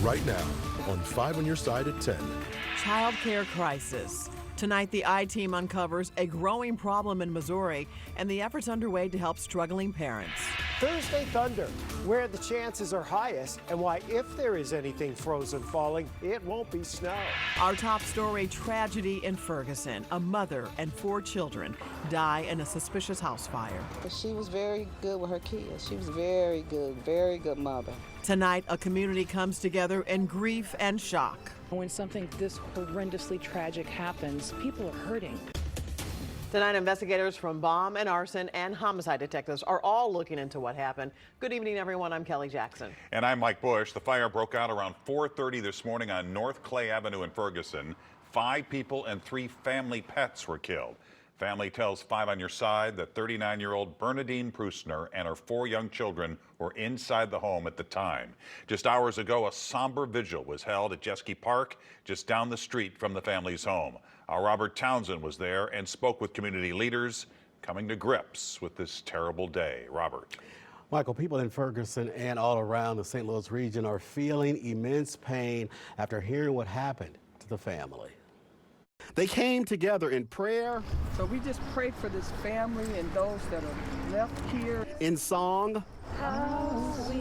right now on 5 on Your Side at 10. Child care crisis. Tonight, the I-Team uncovers a growing problem in Missouri and the efforts underway to help struggling parents. Thursday Thunder, where the chances are highest and why if there is anything frozen falling, it won't be snow. Our top story, tragedy in Ferguson. A mother and 4 children die in a suspicious house fire. She was very good with her kids. She was very good mother. Tonight, a community comes together in grief and shock. When something this horrendously tragic happens, people are hurting. Tonight, investigators from bomb and arson and homicide detectives are all looking into what happened. Good evening, everyone. I'm Kelly Jackson. And I'm Mike Bush. The fire broke out around 4:30 this morning on North Clay Avenue in Ferguson. 5 people and 3 family pets were killed. Family tells 5 on Your Side that 39-year-old Bernadine Prusner and her 4 young children were inside the home at the time. Just hours ago, a somber vigil was held at Jeske Park, just down the street from the family's home. Our Robert Townsend was there and spoke with community leaders coming to grips with this terrible day. Robert. Michael, people in Ferguson and all around the St. Louis region are feeling immense pain after hearing what happened to the family. They came together in prayer. So we just pray for this family and those that are left here. In song. How sweet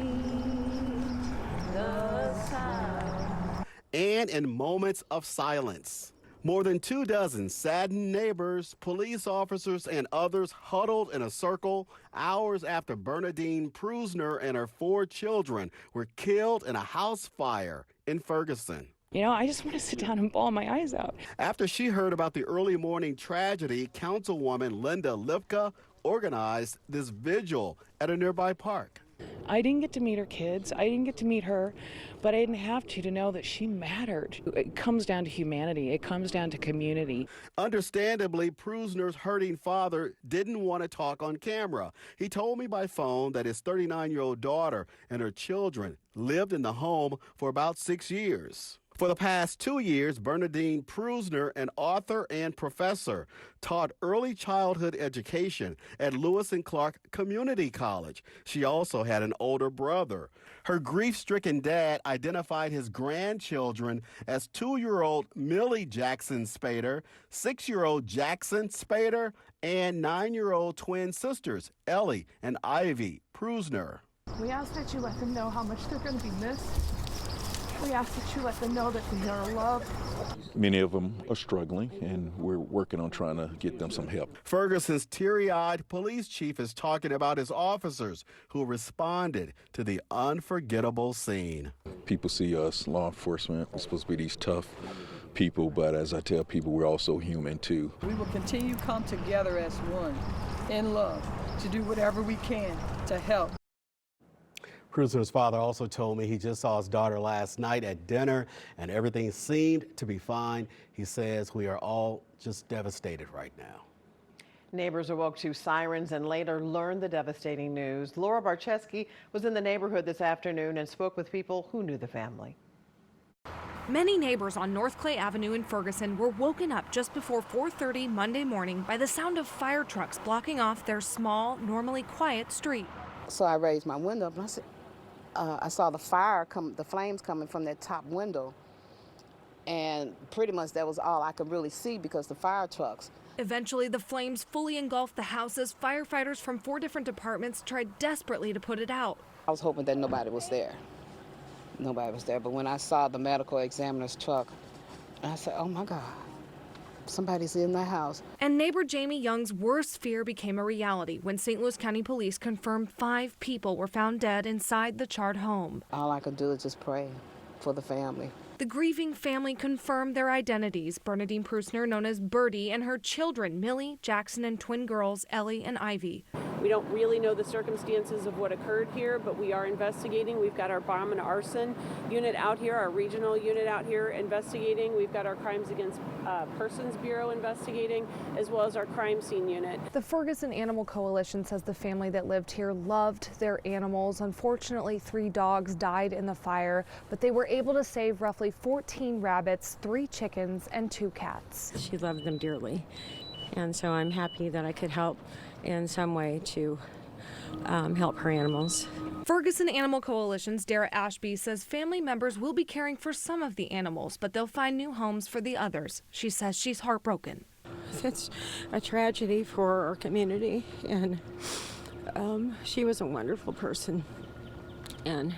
the sound. And in moments of silence. More than 24 saddened neighbors, police officers, and others huddled in a circle hours after Bernadine Prusner and her 4 children were killed in a house fire in Ferguson. You know, I just want to sit down and bawl my eyes out. After she heard about the early morning tragedy, Councilwoman Linda Lipka organized this vigil at a nearby park. I didn't get to meet her kids. I didn't get to meet her, but I didn't have to know that she mattered. It comes down to humanity. It comes down to community. Understandably, Prusner's hurting father didn't want to talk on camera. He told me by phone that his 39-year-old daughter and her children lived in the home for about 6 years. For the past 2 years, Bernadine Prusner, an author and professor, taught early childhood education at Lewis and Clark Community College. She also had an older brother. Her grief-stricken dad identified his grandchildren as 2-year-old Millie Jackson Spader, 6-year-old Jackson Spader, and 9-year-old twin sisters, Ellie and Ivy Prusner. We ask that you let them know how much they're going to be missed. We ask that you let them know that they are loved. Many of them are struggling, and we're working on trying to get them some help. Ferguson's teary-eyed police chief is talking about his officers who responded to the unforgettable scene. People see us, law enforcement, we're supposed to be these tough people, but as I tell people, we're also human too. We will continue to come together as one in love to do whatever we can to help. Prusner's father also told me he just saw his daughter last night at dinner and everything seemed to be fine. He says we are all just devastated right now. Neighbors awoke to sirens and later learned the devastating news. Laura Barcheski was in the neighborhood this afternoon and spoke with people who knew the family. Many neighbors on North Clay Avenue in Ferguson were woken up just before 4:30 Monday morning by the sound of fire trucks blocking off their small, normally quiet street. So I raised my window up and I said, I saw the flames coming from that top window, and pretty much that was all I could really see because the fire trucks. Eventually, the flames fully engulfed the house as firefighters from 4 different departments tried desperately to put it out. I was hoping that nobody was there. Nobody was there, but when I saw the medical examiner's truck, I said, oh my God. Somebody's in the house. And neighbor Jamie Young's worst fear became a reality when St. Louis County Police confirmed 5 people were found dead inside the charred home. All I could do is just pray for the family. The grieving family confirmed their identities. Bernadine Prusner, known as Birdie, and her children, Millie, Jackson, and twin girls, Ellie and Ivy. We don't really know the circumstances of what occurred here, but we are investigating. We've got our bomb and arson unit out here, our regional unit out here investigating. We've got our Crimes Against Persons Bureau investigating, as well as our crime scene unit. The Ferguson Animal Coalition says the family that lived here loved their animals. Unfortunately, 3 dogs died in the fire, but they were able to save roughly 14 rabbits, 3 chickens, and 2 cats. She loved them dearly, and so I'm happy that I could help in some way to help her animals. Ferguson Animal Coalition's Dara Ashby says family members will be caring for some of the animals, but they'll find new homes for the others. She says she's heartbroken. It's a tragedy for our community, and she was a wonderful person and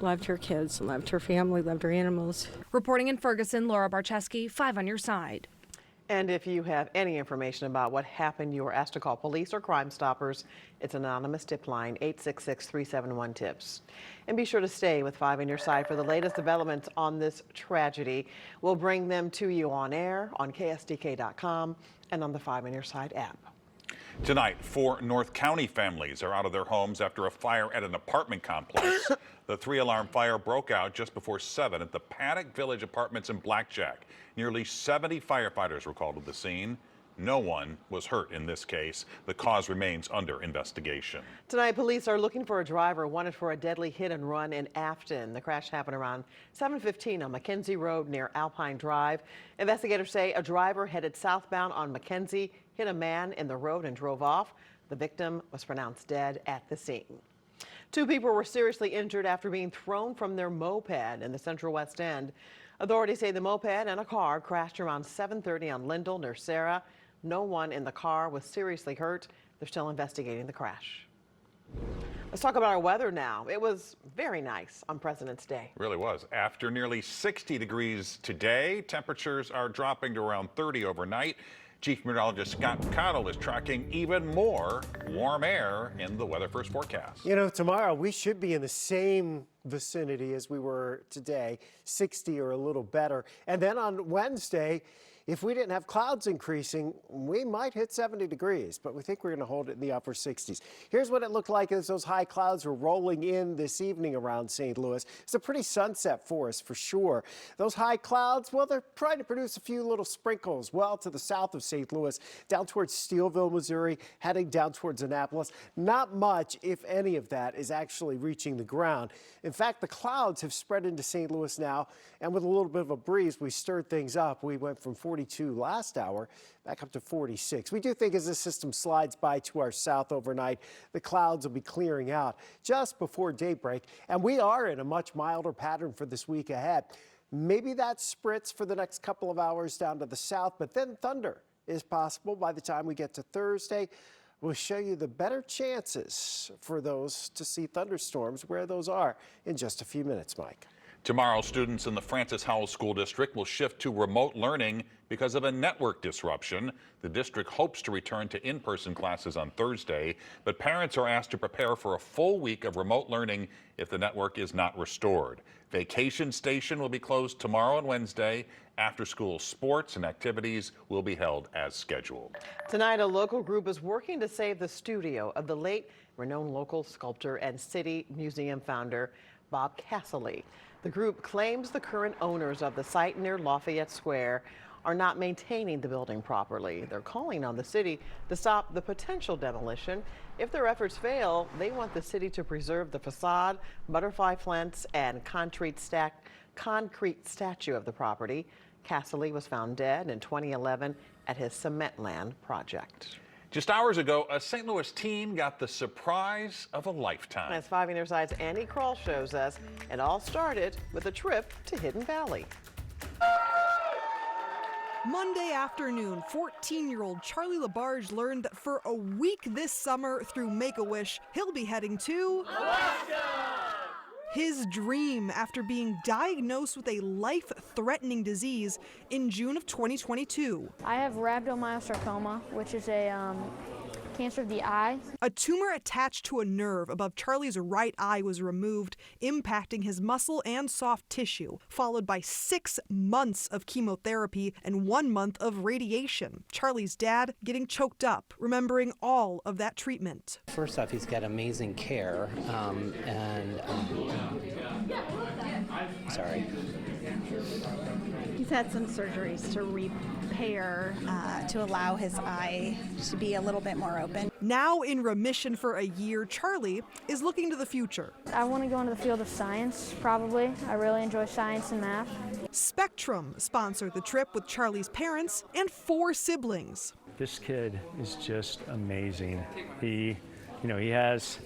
loved her kids, loved her family, loved her animals. Reporting in Ferguson, Laura Barcheski, 5 on your side. And if you have any information about what happened, you are asked to call police or Crime Stoppers. It's an anonymous tip line, 866-371-TIPS. And be sure to stay with 5 on your side for the latest developments on this tragedy. We'll bring them to you on air, on KSDK.com, and on the 5 on your side app. Tonight, 4 North County families are out of their homes after a fire at an apartment complex. The 3-alarm fire broke out just before 7 at the Paddock Village Apartments in Blackjack. Nearly 70 firefighters were called to the scene. No one was hurt in this case. The cause remains under investigation. Tonight, police are looking for a driver wanted for a deadly hit and run in Afton. The crash happened around 7:15 on Mackenzie Road near Alpine Drive. Investigators say a driver headed southbound on Mackenzie hit a man in the road and drove off. The victim was pronounced dead at the scene. 2 people were seriously injured after being thrown from their moped in the Central West End. Authorities say the moped and a car crashed around 7:30 on Lindell near Sarah. No one in the car was seriously hurt. They're still investigating the crash. Let's talk about our weather now. It was very nice on President's Day. It really was. After nearly 60 degrees today, temperatures are dropping to around 30 overnight. Chief Meteorologist Scott McConnell is tracking even more warm air in the Weather First forecast. You know, tomorrow we should be in the same vicinity as we were today, 60 or a little better. And then on Wednesday, if we didn't have clouds increasing, we might hit 70 degrees, but we think we're going to hold it in the upper 60s. Here's what it looked like as those high clouds were rolling in this evening around St. Louis. It's a pretty sunset for us for sure. Those high clouds, well, they're trying to produce a few little sprinkles well to the south of St. Louis, down towards Steelville, Missouri, heading down towards Annapolis. Not much, if any of that, is actually reaching the ground. In fact, the clouds have spread into St. Louis now, and with a little bit of a breeze, we stirred things up. We went from 42 last hour back up to 46. We do think as this system slides by to our south overnight, the clouds will be clearing out just before daybreak, and we are in a much milder pattern for this week ahead. Maybe that spritz for the next couple of hours down to the south, but then thunder is possible by the time we get to Thursday. We'll show you the better chances for those to see thunderstorms, where those are, in just a few minutes, Mike. Tomorrow, students in the Francis Howell School District will shift to remote learning because of a network disruption. The district hopes to return to in-person classes on Thursday, but parents are asked to prepare for a full week of remote learning if the network is not restored. Vacation Station will be closed tomorrow and Wednesday. After-school sports and activities will be held as scheduled. Tonight, a local group is working to save the studio of the late renowned local sculptor and city museum founder, Bob Casserly. The group claims the current owners of the site near Lafayette Square are not maintaining the building properly. They're calling on the city to stop the potential demolition. If their efforts fail, they want the city to preserve the facade, butterfly fence, and concrete statue of the property. Casserly was found dead in 2011 at his cement land project. Just hours ago, a St. Louis teen got the surprise of a lifetime. As 5 on your side's Andy Kroll shows us, it all started with a trip to Hidden Valley. Monday afternoon, 14-year-old Charlie LaBarge learned that for a week this summer through Make-A-Wish, he'll be heading to Alaska! His dream after being diagnosed with a life-threatening disease in June of 2022. I have rhabdomyosarcoma, which is a cancer of the eye. A tumor attached to a nerve above Charlie's right eye was removed, impacting his muscle and soft tissue, followed by 6 months of chemotherapy and 1 month of radiation. Charlie's dad getting choked up, remembering all of that treatment. First off, he's got amazing care, sorry. He's had some surgeries to repair, to allow his eye to be a little bit more open. Now in remission for a year, Charlie is looking to the future. I want to go into the field of science, probably. I really enjoy science and math. Spectrum sponsored the trip with Charlie's parents and 4 siblings. This kid is just amazing. He He has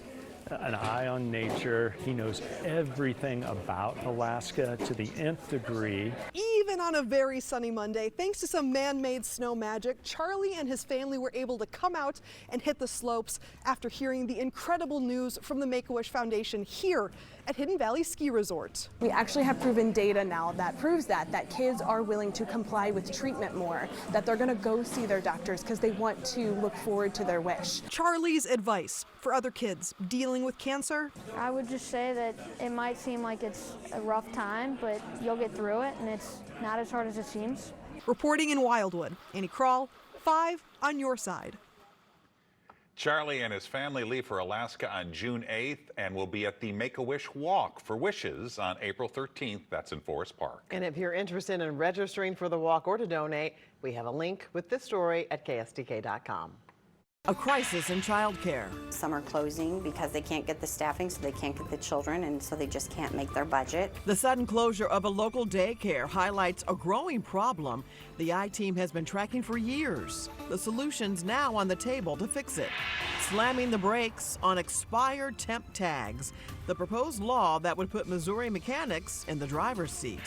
an eye on nature. He knows everything about Alaska to the nth degree. Even on a very sunny Monday, thanks to some man-made snow magic, Charlie and his family were able to come out and hit the slopes after hearing the incredible news from the Make-A-Wish Foundation here at Hidden Valley Ski Resort. We actually have proven data now that proves that kids are willing to comply with treatment more, that they're going to go see their doctors because they want to look forward to their wish. Charlie's advice for other kids dealing with cancer? I would just say that it might seem like it's a rough time, but you'll get through it, and it's not as hard as it seems. Reporting in Wildwood, Annie Krall, 5 on your side. Charlie and his family leave for Alaska on June 8th and will be at the Make-A-Wish Walk for Wishes on April 13th. That's in Forest Park. And if you're interested in registering for the walk or to donate, we have a link with this story at KSDK.com. A crisis in childcare. Some are closing because they can't get the staffing, so they can't get the children, and so they just can't make their budget. The sudden closure of a local daycare highlights a growing problem the I-Team has been tracking for years. The solution's now on the table to fix it. Slamming the brakes on expired temp tags, the proposed law that would put Missouri mechanics in the driver's seat.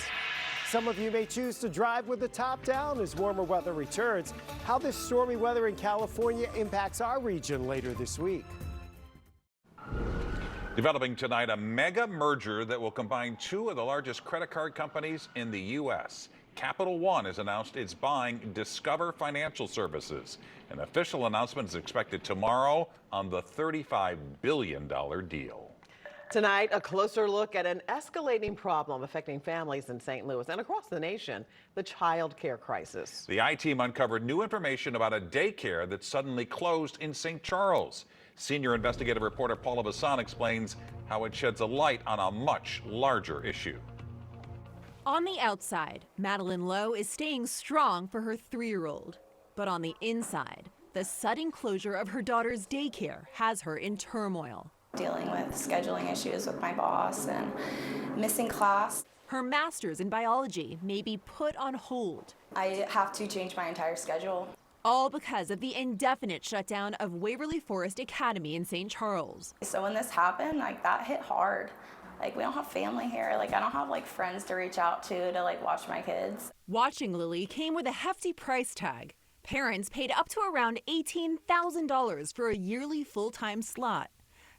Some of you may choose to drive with the top down as warmer weather returns. How this stormy weather in California impacts our region later this week. Developing tonight, a mega merger that will combine two of the largest credit card companies in the U.S. Capital One has announced it's buying Discover Financial Services. An official announcement is expected tomorrow on the $35 billion deal. Tonight, a closer look at an escalating problem affecting families in St. Louis and across the nation, the child care crisis. The I-Team uncovered new information about a daycare that suddenly closed in St. Charles. Senior investigative reporter Paula Bassan explains how it sheds a light on a much larger issue. On the outside, Madeline Lowe is staying strong for her 3-year-old. But on the inside, the sudden closure of her daughter's daycare has her in turmoil. Dealing with scheduling issues with my boss and missing class. Her master's in biology may be put on hold. I have to change my entire schedule. All because of the indefinite shutdown of Waverly Forest Academy in St. Charles. So when this happened, that hit hard. We don't have family here. I don't have friends to reach out to watch my kids. Watching Lily came with a hefty price tag. Parents paid up to around $18,000 for a yearly full-time slot.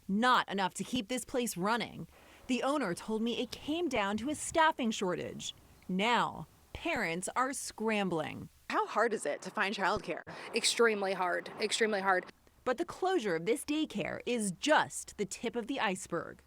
Not enough to keep this place running. The owner told me it came down to a staffing shortage. Now, parents are scrambling. How hard is it to find childcare? Extremely hard, extremely hard. But the closure of this daycare is just the tip of the iceberg.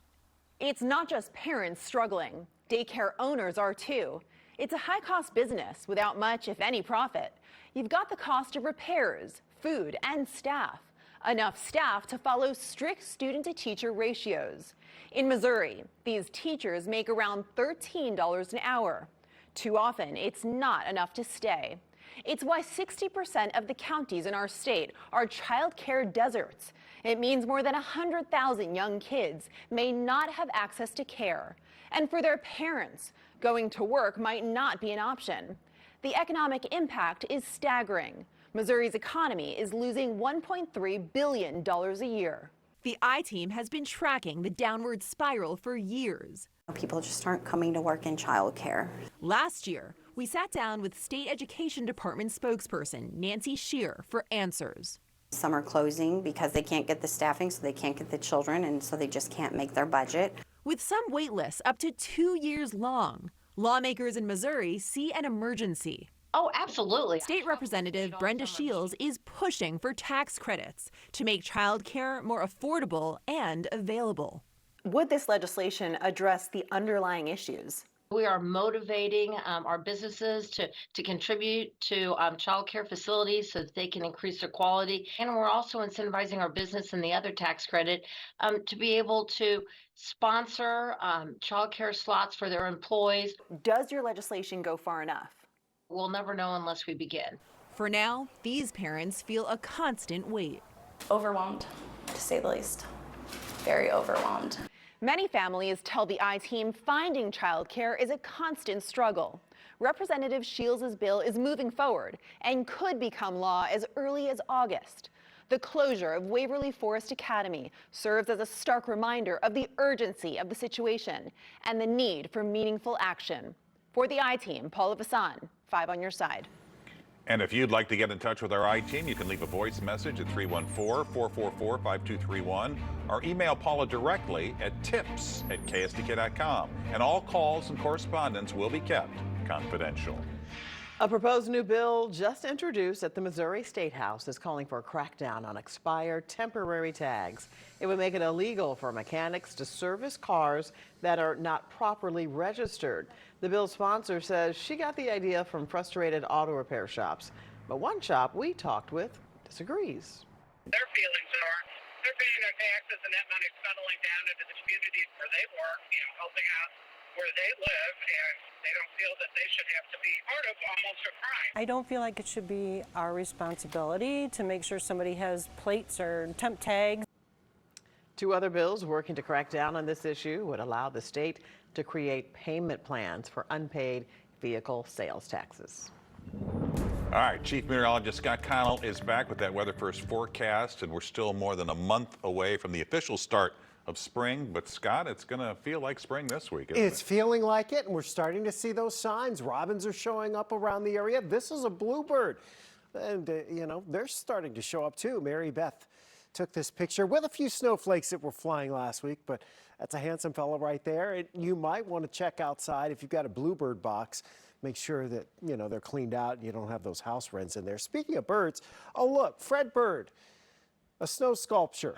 It's not just parents struggling. Daycare owners are too. It's a high-cost business without much, if any, profit. You've got the cost of repairs, food, and staff. Enough staff to follow strict student-to-teacher ratios. In Missouri, these teachers make around $13 an hour. Too often, it's not enough to stay. It's why 60% of the counties in our state are child care deserts. It means more than 100,000 young kids may not have access to care. And for their parents, going to work might not be an option. The economic impact is staggering. Missouri's economy is losing $1.3 billion a year. The I-Team has been tracking the downward spiral for years. People just aren't coming to work in childcare. Last year, we sat down with State Education Department spokesperson Nancy Shear for answers. Some are closing because they can't get the staffing, so they can't get the children, and so they just can't make their budget. With some wait lists up to 2 years long, lawmakers in Missouri see an emergency. Oh, absolutely. State Representative Brenda Shields is pushing for tax credits to make child care more affordable and available. Would this legislation address the underlying issues? We are motivating our businesses to contribute to child care facilities so that they can increase their quality. And we're also incentivizing our business and the other tax credit to be able to sponsor child care slots for their employees. Does your legislation go far enough? We'll never know unless we begin. For now, these parents feel a constant weight. Overwhelmed, to say the least. Very overwhelmed. Many families tell the I-Team finding childcare is a constant struggle. Representative Shields' bill is moving forward and could become law as early as August. The closure of Waverly Forest Academy serves as a stark reminder of the urgency of the situation and the need for meaningful action. For the I-Team, Paula Vasan, 5 on your side. And if you'd like to get in touch with our I-Team, you can leave a voice message at 314-444-5231 or email Paula directly at tips@ksdk.com. And all calls and correspondence will be kept confidential. A proposed new bill just introduced at the Missouri State House is calling for a crackdown on expired temporary tags. It would make it illegal for mechanics to service cars that are not properly registered. The bill's sponsor says she got the idea from frustrated auto repair shops. But one shop we talked with disagrees. Their feelings are they're paying their taxes and that money's funneling down into the communities where they work, helping out where they live, and they don't feel that they should have to be part of almost a crime. I don't feel like it should be our responsibility to make sure somebody has plates or temp tags. 2 other bills working to crack down on this issue would allow the state to create payment plans for unpaid vehicle sales taxes. All right, Chief Meteorologist Scott Connell is back with that Weather First forecast, and we're still more than a month away from the official start of spring. But Scott, it's going to feel like spring this week, isn't It's it? feeling like it, and we're starting to see those signs. Robins are showing up around the area. This is a bluebird, and they're starting to show up too. Mary Beth took this picture with a few snowflakes that were flying last week, but that's a handsome fella right there. And you might want to check outside if you've got a bluebird box. Make sure that they're cleaned out and you don't have those house wrens in there. Speaking of birds, oh look, Fred Bird, a snow sculpture.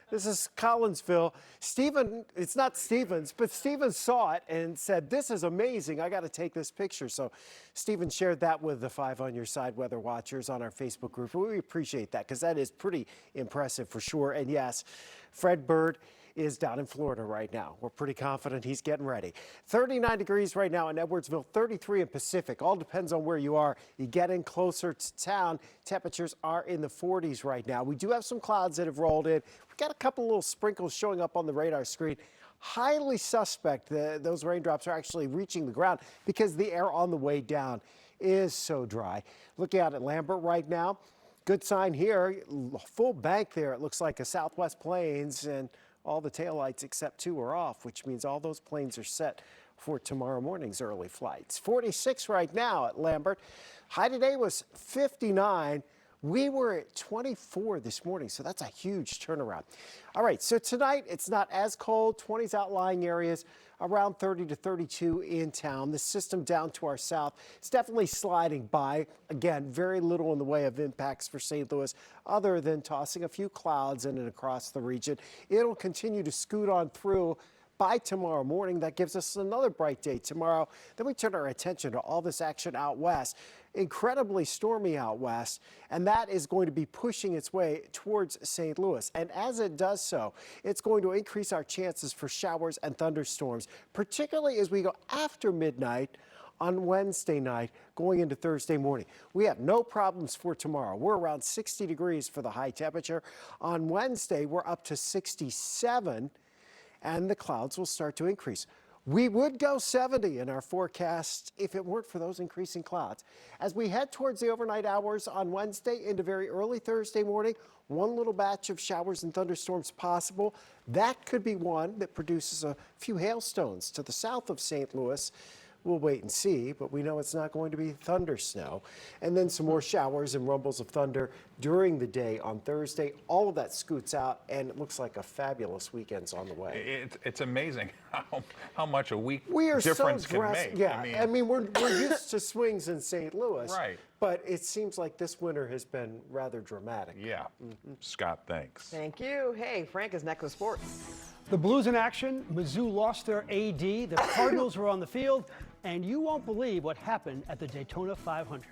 This is Collinsville. Stephen, it's not Stevens, but Stephen saw it and said, "This is amazing. I got to take this picture." So Stephen shared that with the 5 on Your Side weather watchers on our Facebook group. We appreciate that because that is pretty impressive for sure. And yes, Fred Bird is down in Florida right now. We're pretty confident he's getting ready. 39 degrees right now in Edwardsville, 33 in Pacific. All depends on where you are. You get in closer to town, temperatures are in the 40s right now. We do have some clouds that have rolled in. We've got a couple little sprinkles showing up on the radar screen. Highly suspect that those raindrops are actually reaching the ground because the air on the way down is so dry. Looking out at Lambert right now, good sign here. Full bank there. It looks like a Southwest Plains, and all the taillights except 2 are off, which means all those planes are set for tomorrow morning's early flights. 46 right now at Lambert. High today was 59. We were at 24 this morning, so that's a huge turnaround. All right, so tonight it's not as cold. 20s outlying areas, around 30 to 32 in town. The system down to our south is definitely sliding by. Again, very little in the way of impacts for St. Louis other than tossing a few clouds in and across the region. It'll continue to scoot on through by tomorrow morning. That gives us another bright day tomorrow. Then we turn our attention to all this action out west. Incredibly stormy out west, and that is going to be pushing its way towards St. Louis. And as it does so, it's going to increase our chances for showers and thunderstorms, particularly as we go after midnight on Wednesday night going into Thursday morning. We have no problems for tomorrow. We're around 60 degrees for the high temperature. On Wednesday, we're up to 67, and the clouds will start to increase. We would go 70 in our forecast if it weren't for those increasing clouds. As we head towards the overnight hours on Wednesday into very early Thursday morning, one little batch of showers and thunderstorms possible. That could be one that produces a few hailstones to the south of St. Louis. We'll wait and see, but we know it's not going to be thunder snow. And then some more showers and rumbles of thunder during the day on Thursday. All of that scoots out, and it looks like a fabulous weekend's on the way. It's amazing how much a week We are difference so can dressed. make. Yeah, I mean we're used to swings in St. Louis, Right. But it seems like this winter has been rather dramatic. Yeah. Scott, thanks. Thank you. Hey, Frank is next with sports. The Blues in action. Mizzou lost their AD. The Cardinals were on the field, and you won't believe what happened at the Daytona 500.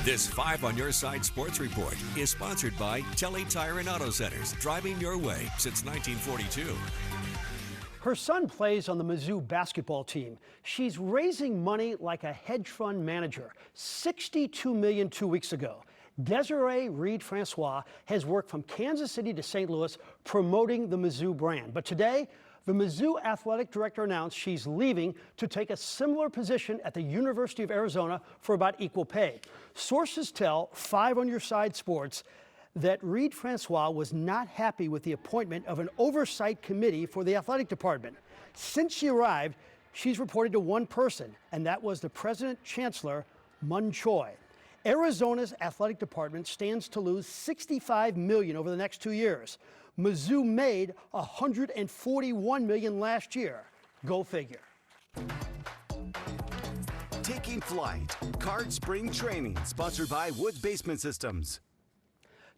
This 5 on Your Side Sports Report is sponsored by Telly Tire and Auto Centers, driving your way since 1942. Her son plays on the Mizzou basketball team. She's raising money like a hedge fund manager. $62 million 2 weeks ago. Desiree Reed-Francois has worked from Kansas City to St. Louis promoting the Mizzou brand. But today, the Mizzou athletic director announced she's leaving to take a similar position at the University of Arizona for about equal pay. Sources tell 5 on Your Side Sports that Reed-Francois was not happy with the appointment of an oversight committee for the athletic department. Since she arrived, she's reported to one person, and that was the president chancellor, Mun Choi. Arizona's athletic department stands to lose $65 million over the next 2 years. Mizzou made $141 million last year. Go figure. Taking flight. Card Spring Training, sponsored by Wood Basement Systems.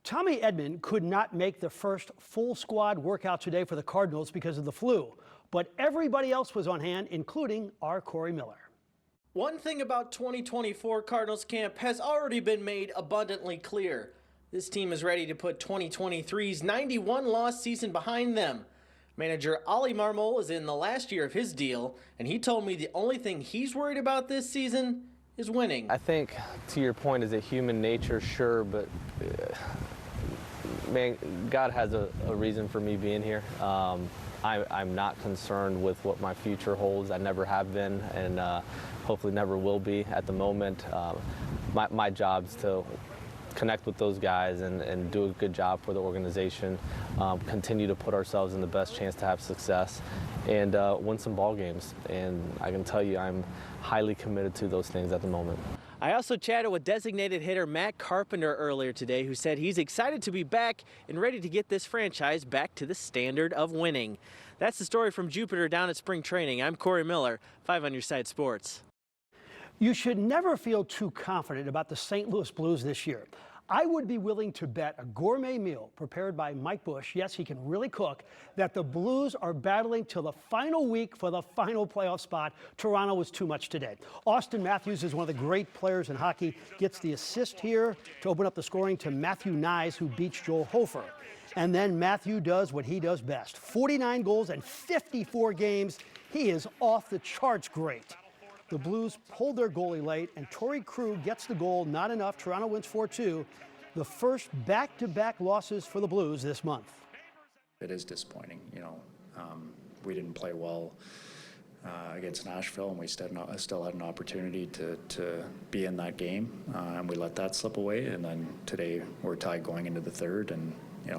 Tommy Edman could not make the first full squad workout today for the Cardinals because of the flu, but everybody else was on hand, including our Corey Miller. One thing about 2024 Cardinals camp has already been made abundantly clear. This team is ready to put 2023's 91-loss season behind them. Manager Ollie Marmol is in the last year of his deal, and he told me the only thing he's worried about this season is winning. I think, to your point, is it human nature? Sure, but man, God has a reason for me being here. I'm not concerned with what my future holds. I never have been, and hopefully never will be at the moment. My job's to connect with those guys and do a good job for the organization, continue to put ourselves in the best chance to have success, and win some ball games. And I can tell you I'm highly committed to those things at the moment. I also chatted with designated hitter Matt Carpenter earlier today, who said he's excited to be back and ready to get this franchise back to the standard of winning. That's the story from Jupiter down at spring training. I'm Corey Miller, 5 on Your Side Sports. You should never feel too confident about the St. Louis Blues this year. I would be willing to bet a gourmet meal prepared by Mike Bush, yes, he can really cook, that the Blues are battling till the final week for the final playoff spot. Toronto was too much today. Austin Matthews is one of the great players in hockey, gets the assist here to open up the scoring to Matthew Nyes, who beats Joel Hofer. And then Matthew does what he does best. 49 goals in 54 games. He is off the charts great. The Blues pulled their goalie late, and Torrey Krug gets the goal, not enough. Toronto wins 4-2. The first back-to-back losses for the Blues this month. It is disappointing, we didn't play well against Nashville, and we still had an opportunity to be in that game, and we let that slip away. And then today we're tied going into the third, and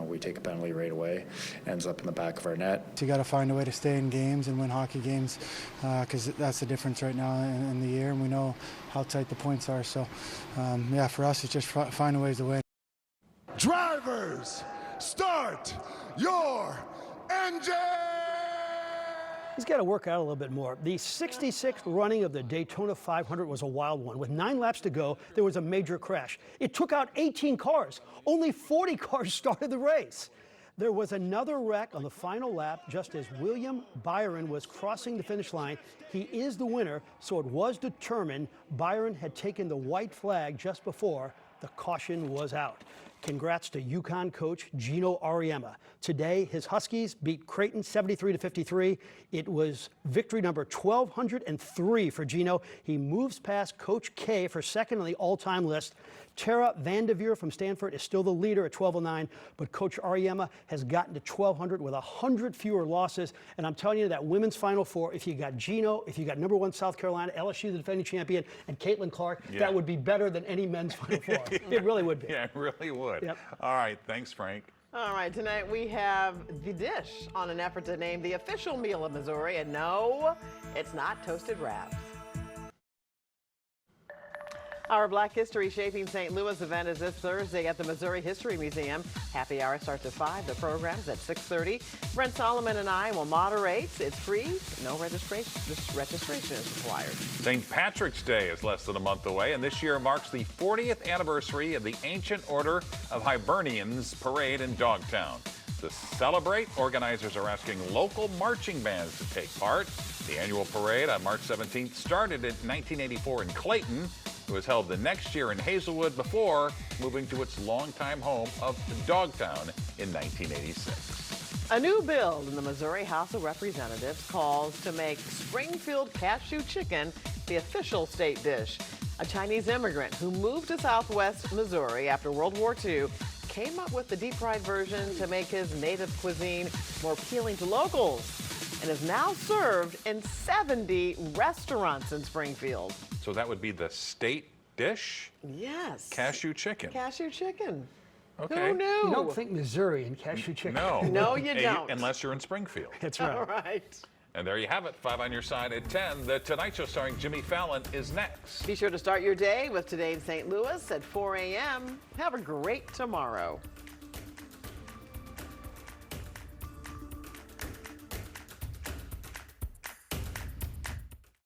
we take a penalty right away, ends up in the back of our net. You got to find a way to stay in games and win hockey games, because that's the difference right now in the year, and we know how tight the points are. So, for us, it's just finding ways to win. Drivers, start your engine! He's got to work out a little bit more. The 66th running of the Daytona 500 was a wild one. With 9 laps to go, there was a major crash. It took out 18 cars. Only 40 cars started the race. There was another wreck on the final lap just as William Byron was crossing the finish line. He is the winner, so it was determined Byron had taken the white flag just before the caution was out. Congrats to UConn coach Gino Auriemma. Today, his Huskies beat Creighton 73-53. It was victory number 1,203 for Gino. He moves past Coach K for second on the all-time list. Tara Vanderveer from Stanford is still the leader at 1209, but Coach Auriemma has gotten to 1,200 with 100 fewer losses. And I'm telling you, that women's Final Four, if you got Gino, if you got number 1 South Carolina, LSU, the defending champion, and Caitlin Clark, that would be better than any men's Final Four. It really would be. Yeah, it really would. Yep. All right, thanks, Frank. All right, tonight we have The Dish on an effort to name the official meal of Missouri. And no, it's not toasted wraps. Our Black History Shaping St. Louis event is this Thursday at the Missouri History Museum. Happy hour starts at 5. The program's at 6:30. Brent Solomon and I will moderate. It's free. No registration is required. St. Patrick's Day is less than a month away, and this year marks the 40th anniversary of the Ancient Order of Hibernians Parade in Dogtown. To celebrate, organizers are asking local marching bands to take part. The annual parade on March 17th started in 1984 in Clayton. It was held the next year in Hazelwood before moving to its longtime home of Dogtown in 1986. A new bill in the Missouri House of Representatives calls to make Springfield cashew chicken the official state dish. A Chinese immigrant who moved to southwest Missouri after World War II came up with the deep-fried version to make his native cuisine more appealing to locals and is now served in 70 restaurants in Springfield. So that would be the state dish? Yes. Cashew chicken. Cashew chicken. Okay. Who knew? You don't think Missouri and cashew chicken. No. No, you don't. Unless you're in Springfield. That's right. All right. And there you have it, 5 on your side at 10. The Tonight Show starring Jimmy Fallon is next. Be sure to start your day with Today in St. Louis at 4 a.m. Have a great tomorrow.